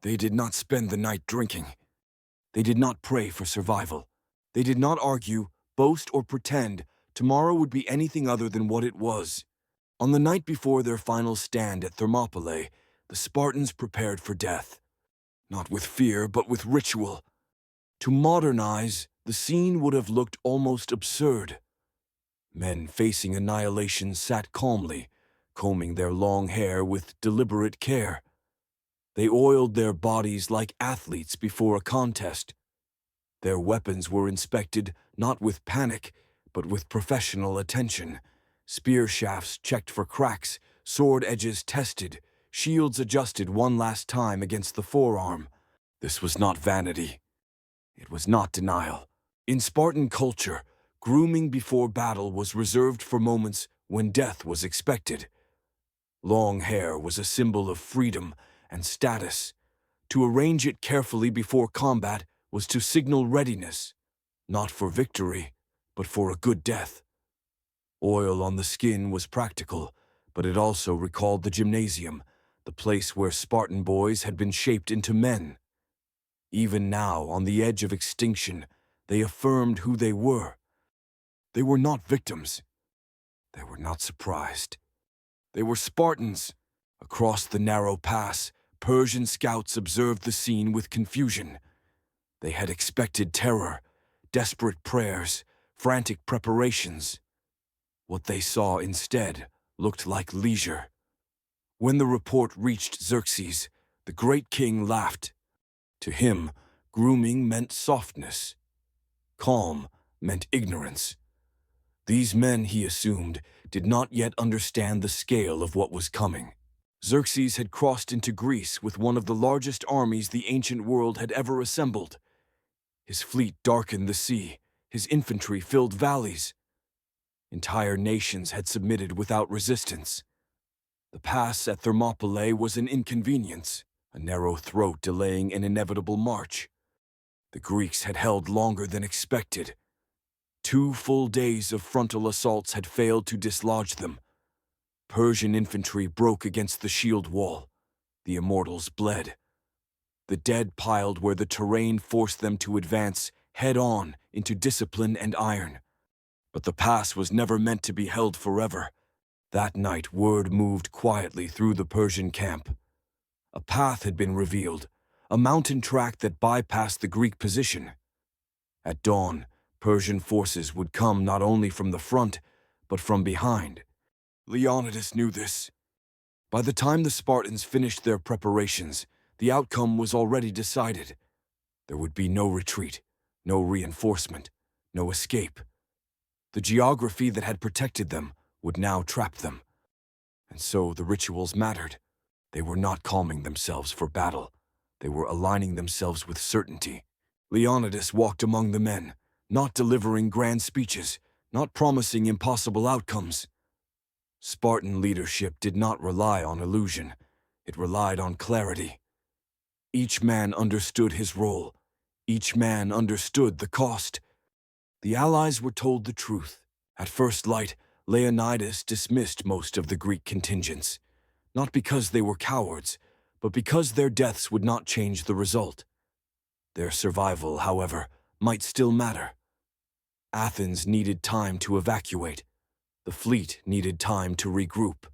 They did not spend the night drinking. They did not pray for survival. They did not argue, boast, or pretend tomorrow would be anything other than what it was. On the night before their final stand at Thermopylae, the Spartans prepared for death. Not with fear, but with ritual. To modernize, the scene would have looked almost absurd. Men facing annihilation sat calmly, combing their long hair with deliberate care. They oiled their bodies like athletes before a contest. Their weapons were inspected not with panic, but with professional attention. Spear shafts checked for cracks, sword edges tested, shields adjusted one last time against the forearm. This was not vanity. It was not denial. In Spartan culture, grooming before battle was reserved for moments when death was expected. Long hair was a symbol of freedom and status. To arrange it carefully before combat was to signal readiness, not for victory, but for a good death. Oil on the skin was practical, but it also recalled the gymnasium, the place where Spartan boys had been shaped into men. Even now, on the edge of extinction, they affirmed who they were. They were not victims. They were not surprised. They were Spartans. Across the narrow pass, Persian scouts observed the scene with confusion. They had expected terror, desperate prayers, frantic preparations. What they saw instead looked like leisure. When the report reached Xerxes, the great king laughed. To him, grooming meant softness. Calm meant ignorance. These men, he assumed, did not yet understand the scale of what was coming. Xerxes had crossed into Greece with one of the largest armies the ancient world had ever assembled. His fleet darkened the sea, his infantry filled valleys. Entire nations had submitted without resistance. The pass at Thermopylae was an inconvenience, a narrow throat delaying an inevitable march. The Greeks had held longer than expected. 2 full days of frontal assaults had failed to dislodge them. Persian infantry broke against the shield wall. The immortals bled. The dead piled where the terrain forced them to advance head-on into discipline and iron. But the pass was never meant to be held forever. That night, word moved quietly through the Persian camp. A path had been revealed, a mountain track that bypassed the Greek position. At dawn, Persian forces would come not only from the front, but from behind. Leonidas knew this. By the time the Spartans finished their preparations, the outcome was already decided. There would be no retreat, no reinforcement, no escape. The geography that had protected them would now trap them. And so the rituals mattered. They were not calming themselves for battle. They were aligning themselves with certainty. Leonidas walked among the men, not delivering grand speeches, not promising impossible outcomes. Spartan leadership did not rely on illusion. It relied on clarity. Each man understood his role. Each man understood the cost. The allies were told the truth. At first light, Leonidas dismissed most of the Greek contingents, not because they were cowards, but because their deaths would not change the result. Their survival, however, might still matter. Athens needed time to evacuate. The fleet needed time to regroup.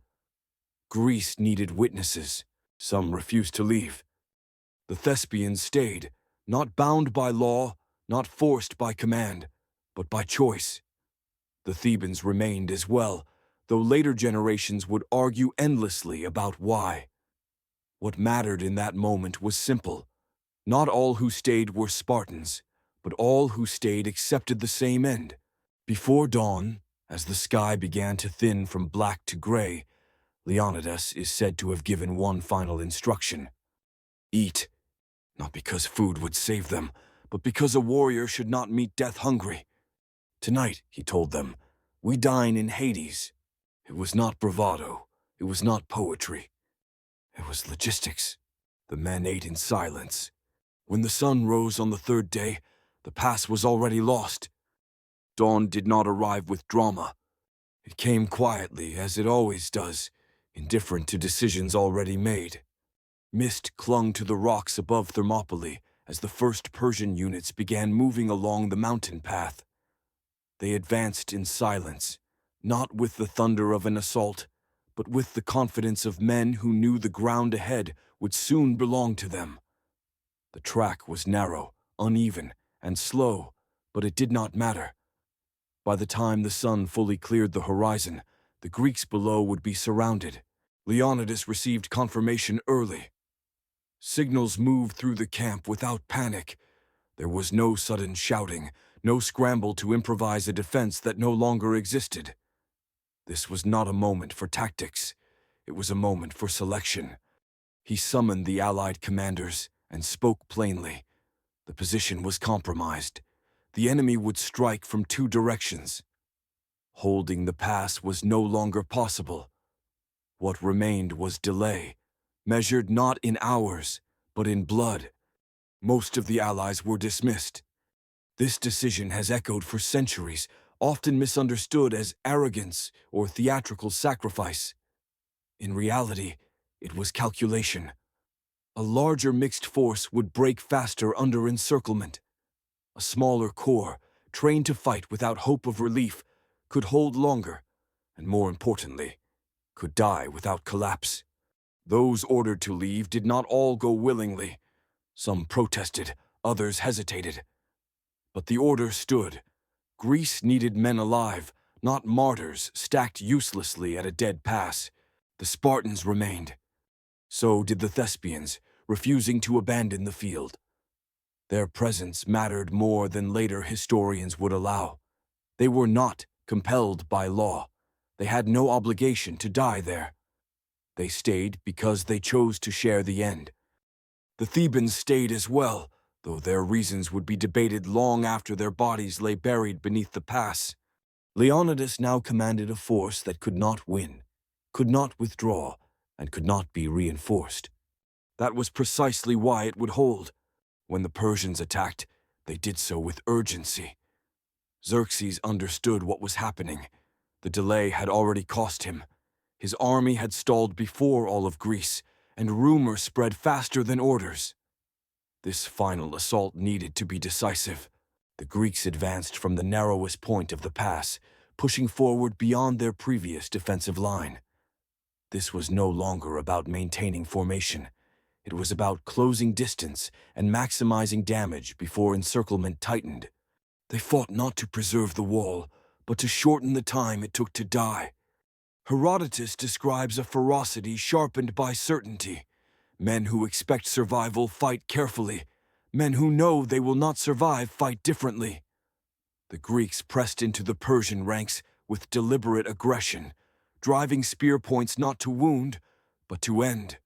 Greece needed witnesses. Some refused to leave. The Thespians stayed, not bound by law, not forced by command, but by choice. The Thebans remained as well, though later generations would argue endlessly about why. What mattered in that moment was simple. Not all who stayed were Spartans, but all who stayed accepted the same end. Before dawn, as the sky began to thin from black to gray, Leonidas is said to have given one final instruction. Eat, not because food would save them, but because a warrior should not meet death hungry. Tonight, he told them, we dine in Hades. It was not bravado. It was not poetry. It was logistics. The men ate in silence. When the sun rose on the 3rd day, the pass was already lost. Dawn did not arrive with drama. It came quietly, as it always does, indifferent to decisions already made. Mist clung to the rocks above Thermopylae as the first Persian units began moving along the mountain path. They advanced in silence, not with the thunder of an assault, but with the confidence of men who knew the ground ahead would soon belong to them. The track was narrow, uneven, and slow, but it did not matter. By the time the sun fully cleared the horizon, the Greeks below would be surrounded. Leonidas received confirmation early. Signals moved through the camp without panic. There was no sudden shouting, no scramble to improvise a defense that no longer existed. This was not a moment for tactics. It was a moment for selection. He summoned the Allied commanders and spoke plainly. The position was compromised. The enemy would strike from two directions. Holding the pass was no longer possible. What remained was delay, measured not in hours, but in blood. Most of the Allies were dismissed. This decision has echoed for centuries, often misunderstood as arrogance or theatrical sacrifice. In reality, it was calculation. A larger mixed force would break faster under encirclement. A smaller corps, trained to fight without hope of relief, could hold longer, and more importantly, could die without collapse. Those ordered to leave did not all go willingly. Some protested, others hesitated. But the order stood. Greece needed men alive, not martyrs stacked uselessly at a dead pass. The Spartans remained. So did the Thespians, refusing to abandon the field. Their presence mattered more than later historians would allow. They were not compelled by law. They had no obligation to die there. They stayed because they chose to share the end. The Thebans stayed as well, though their reasons would be debated long after their bodies lay buried beneath the pass. Leonidas now commanded a force that could not win, could not withdraw, and could not be reinforced. That was precisely why it would hold. When the Persians attacked, they did so with urgency. Xerxes understood what was happening. The delay had already cost him. His army had stalled before all of Greece, and rumor spread faster than orders. This final assault needed to be decisive. The Greeks advanced from the narrowest point of the pass, pushing forward beyond their previous defensive line. This was no longer about maintaining formation. It was about closing distance and maximizing damage before encirclement tightened. They fought not to preserve the wall, but to shorten the time it took to die. Herodotus describes a ferocity sharpened by certainty. Men who expect survival fight carefully. Men who know they will not survive fight differently. The Greeks pressed into the Persian ranks with deliberate aggression, driving spear points not to wound, but to end.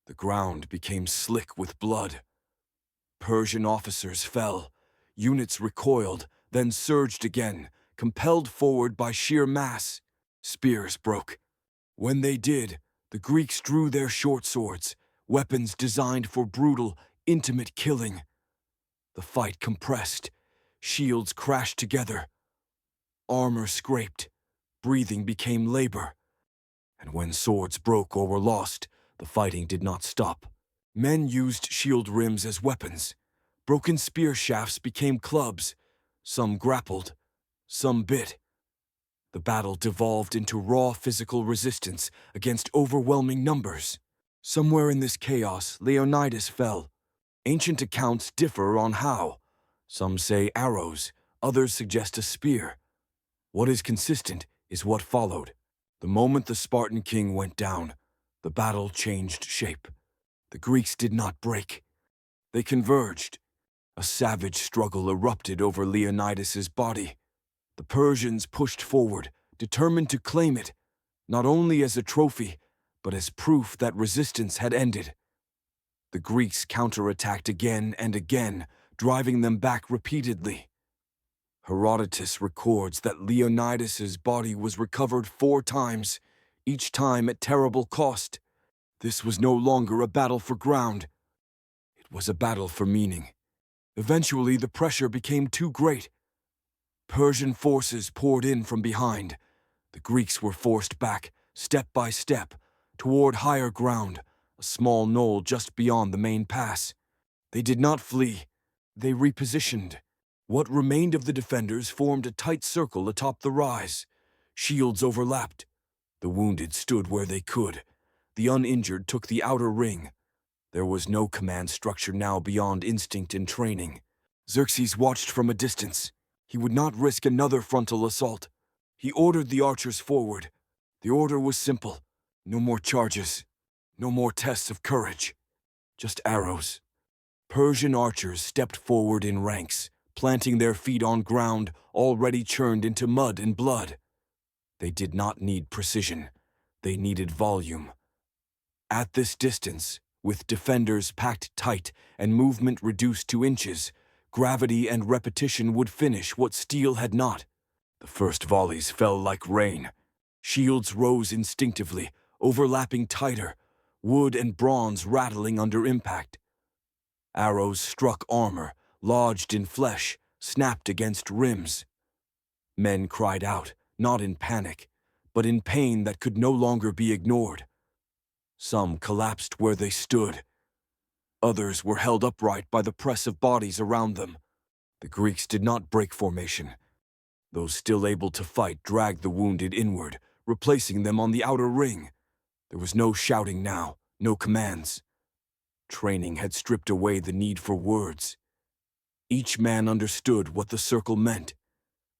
The ground became slick with blood. Persian officers fell. Units recoiled, then surged again, compelled forward by sheer mass. Spears broke. When they did, the Greeks drew their short swords, weapons designed for brutal, intimate killing. The fight compressed. Shields crashed together. Armor scraped. Breathing became labor. And when swords broke or were lost, the fighting did not stop. Men used shield rims as weapons. Broken spear shafts became clubs. Some grappled. Some bit. The battle devolved into raw physical resistance against overwhelming numbers. Somewhere in this chaos, Leonidas fell. Ancient accounts differ on how. Some say arrows, others suggest a spear. What is consistent is what followed. The moment the Spartan king went down, the battle changed shape. The Greeks did not break. They converged. A savage struggle erupted over Leonidas's body. The Persians pushed forward, determined to claim it, not only as a trophy, but as proof that resistance had ended. The Greeks counterattacked again and again, driving them back repeatedly. Herodotus records that Leonidas's body was recovered 4 times, each time at terrible cost. This was no longer a battle for ground. It was a battle for meaning. Eventually, the pressure became too great. Persian forces poured in from behind. The Greeks were forced back, step by step, toward higher ground, a small knoll just beyond the main pass. They did not flee. They repositioned. What remained of the defenders formed a tight circle atop the rise. Shields overlapped. The wounded stood where they could. The uninjured took the outer ring. There was no command structure now beyond instinct and training. Xerxes watched from a distance. He would not risk another frontal assault. He ordered the archers forward. The order was simple. No more charges. No more tests of courage. Just arrows. Persian archers stepped forward in ranks, planting their feet on ground already churned into mud and blood. They did not need precision. They needed volume. At this distance, with defenders packed tight and movement reduced to inches, gravity and repetition would finish what steel had not. The first volleys fell like rain. Shields rose instinctively, overlapping tighter, wood and bronze rattling under impact. Arrows struck armor, lodged in flesh, snapped against rims. Men cried out, not in panic, but in pain that could no longer be ignored. Some collapsed where they stood. Others were held upright by the press of bodies around them. The Greeks did not break formation. Those still able to fight dragged the wounded inward, replacing them on the outer ring. There was no shouting now, no commands. Training had stripped away the need for words. Each man understood what the circle meant.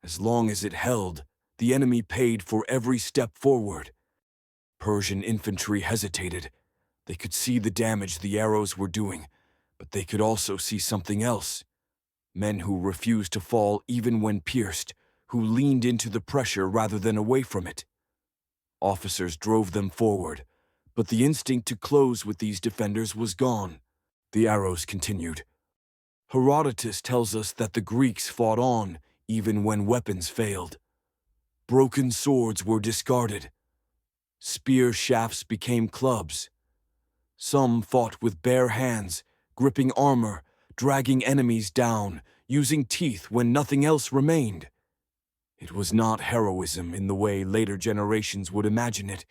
As long as it held, the enemy paid for every step forward. Persian infantry hesitated. They could see the damage the arrows were doing, but they could also see something else. Men who refused to fall even when pierced, who leaned into the pressure rather than away from it. Officers drove them forward, but the instinct to close with these defenders was gone. The arrows continued. Herodotus tells us that the Greeks fought on even when weapons failed. Broken swords were discarded. Spear shafts became clubs. Some fought with bare hands, gripping armor, dragging enemies down, using teeth when nothing else remained. It was not heroism in the way later generations would imagine it.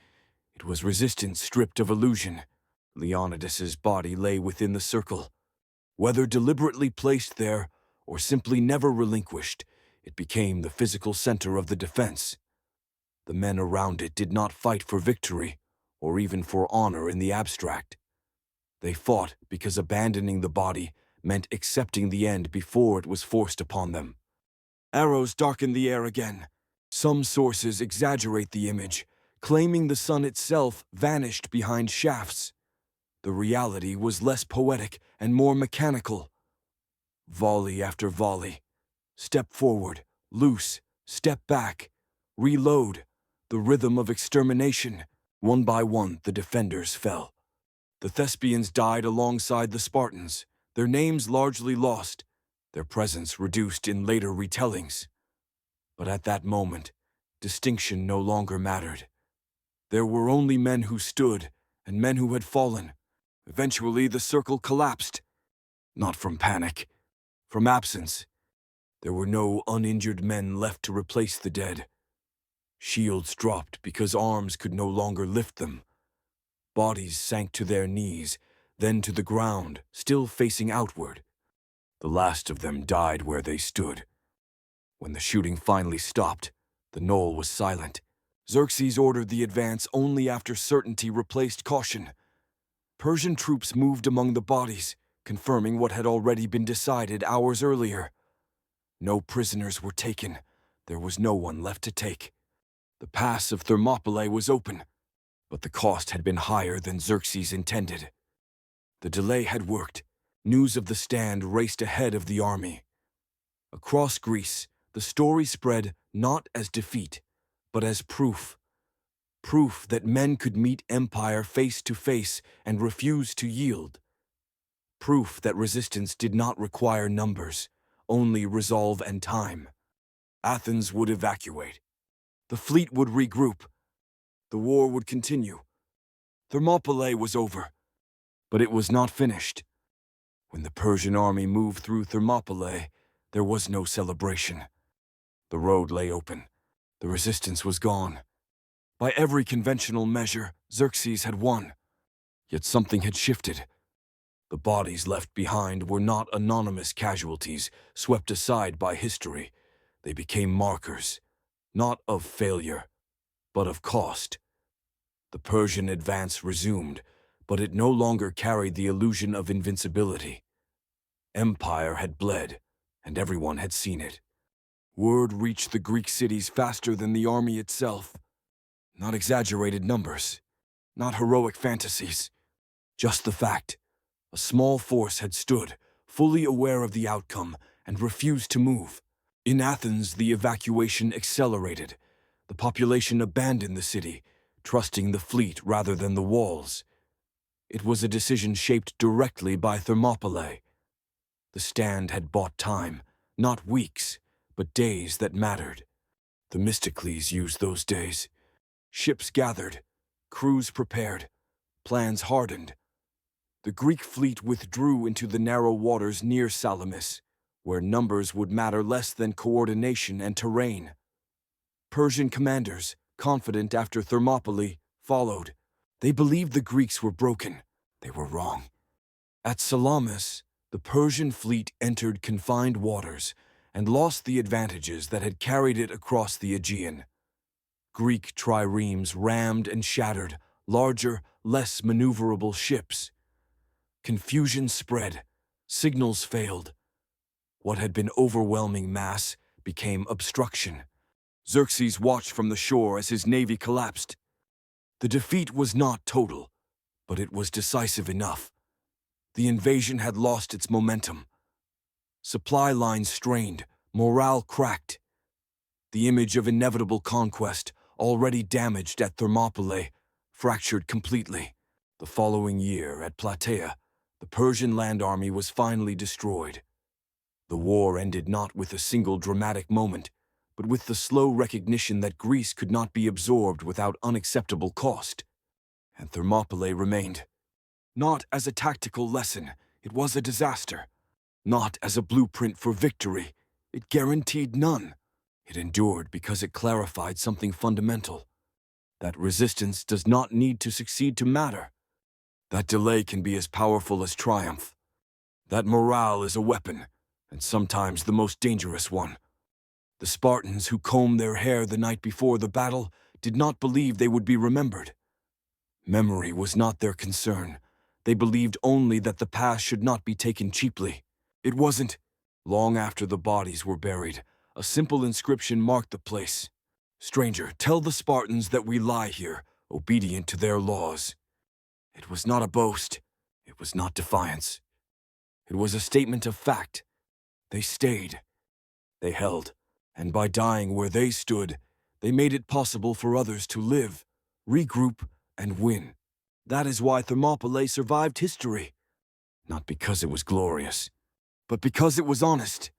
It was resistance stripped of illusion. Leonidas's body lay within the circle. Whether deliberately placed there or simply never relinquished, it became the physical center of the defense. The men around it did not fight for victory or even for honor in the abstract. They fought because abandoning the body meant accepting the end before it was forced upon them. Arrows darkened the air again. Some sources exaggerate the image, claiming the sun itself vanished behind shafts. The reality was less poetic and more mechanical. Volley after volley. Step forward, loose, step back, reload. The rhythm of extermination. One by one, the defenders fell. The Thespians died alongside the Spartans, their names largely lost, their presence reduced in later retellings. But at that moment, distinction no longer mattered. There were only men who stood and men who had fallen. Eventually, the circle collapsed. Not from panic, from absence. There were no uninjured men left to replace the dead. Shields dropped because arms could no longer lift them. Bodies sank to their knees, then to the ground, still facing outward. The last of them died where they stood. When the shooting finally stopped, the knoll was silent. Xerxes ordered the advance only after certainty replaced caution. Persian troops moved among the bodies, confirming what had already been decided hours earlier. No prisoners were taken. There was no one left to take. The pass of Thermopylae was open, but the cost had been higher than Xerxes intended. The delay had worked. News of the stand raced ahead of the army. Across Greece, the story spread not as defeat, but as proof. Proof that men could meet empire face to face and refuse to yield. Proof that resistance did not require numbers, only resolve and time. Athens would evacuate. The fleet would regroup. The war would continue. Thermopylae was over, but it was not finished. When the Persian army moved through Thermopylae, there was no celebration. The road lay open. The resistance was gone. By every conventional measure, Xerxes had won. Yet something had shifted. The bodies left behind were not anonymous casualties swept aside by history. They became markers, not of failure, but of cost. The Persian advance resumed, but it no longer carried the illusion of invincibility. Empire had bled, and everyone had seen it. Word reached the Greek cities faster than the army itself. Not exaggerated numbers, not heroic fantasies, just the fact. A small force had stood, fully aware of the outcome, and refused to move. In Athens, the evacuation accelerated. The population abandoned the city, trusting the fleet rather than the walls. It was a decision shaped directly by Thermopylae. The stand had bought time, not weeks, but days that mattered. Themistocles used those days. Ships gathered, crews prepared, plans hardened. The Greek fleet withdrew into the narrow waters near Salamis, where numbers would matter less than coordination and terrain. Persian commanders, confident after Thermopylae, followed. They believed the Greeks were broken. They were wrong. At Salamis, the Persian fleet entered confined waters and lost the advantages that had carried it across the Aegean. Greek triremes rammed and shattered larger, less maneuverable ships. Confusion spread. Signals failed. What had been overwhelming mass became obstruction. Xerxes watched from the shore as his navy collapsed. The defeat was not total, but it was decisive enough. The invasion had lost its momentum. Supply lines strained, morale cracked. The image of inevitable conquest, already damaged at Thermopylae, fractured completely. The following year, at Plataea, the Persian land army was finally destroyed. The war ended not with a single dramatic moment, but with the slow recognition that Greece could not be absorbed without unacceptable cost. And Thermopylae remained. Not as a tactical lesson, it was a disaster. Not as a blueprint for victory, it guaranteed none. It endured because it clarified something fundamental. That resistance does not need to succeed to matter. That delay can be as powerful as triumph. That morale is a weapon, and sometimes the most dangerous one. The Spartans who combed their hair the night before the battle did not believe they would be remembered. Memory was not their concern. They believed only that the past should not be taken cheaply. It wasn't. Long after the bodies were buried, a simple inscription marked the place. "Stranger, tell the Spartans that we lie here, obedient to their laws." It was not a boast. It was not defiance. It was a statement of fact. They stayed. They held. And by dying where they stood, they made it possible for others to live, regroup, and win. That is why Thermopylae survived history. Not because it was glorious, but because it was honest.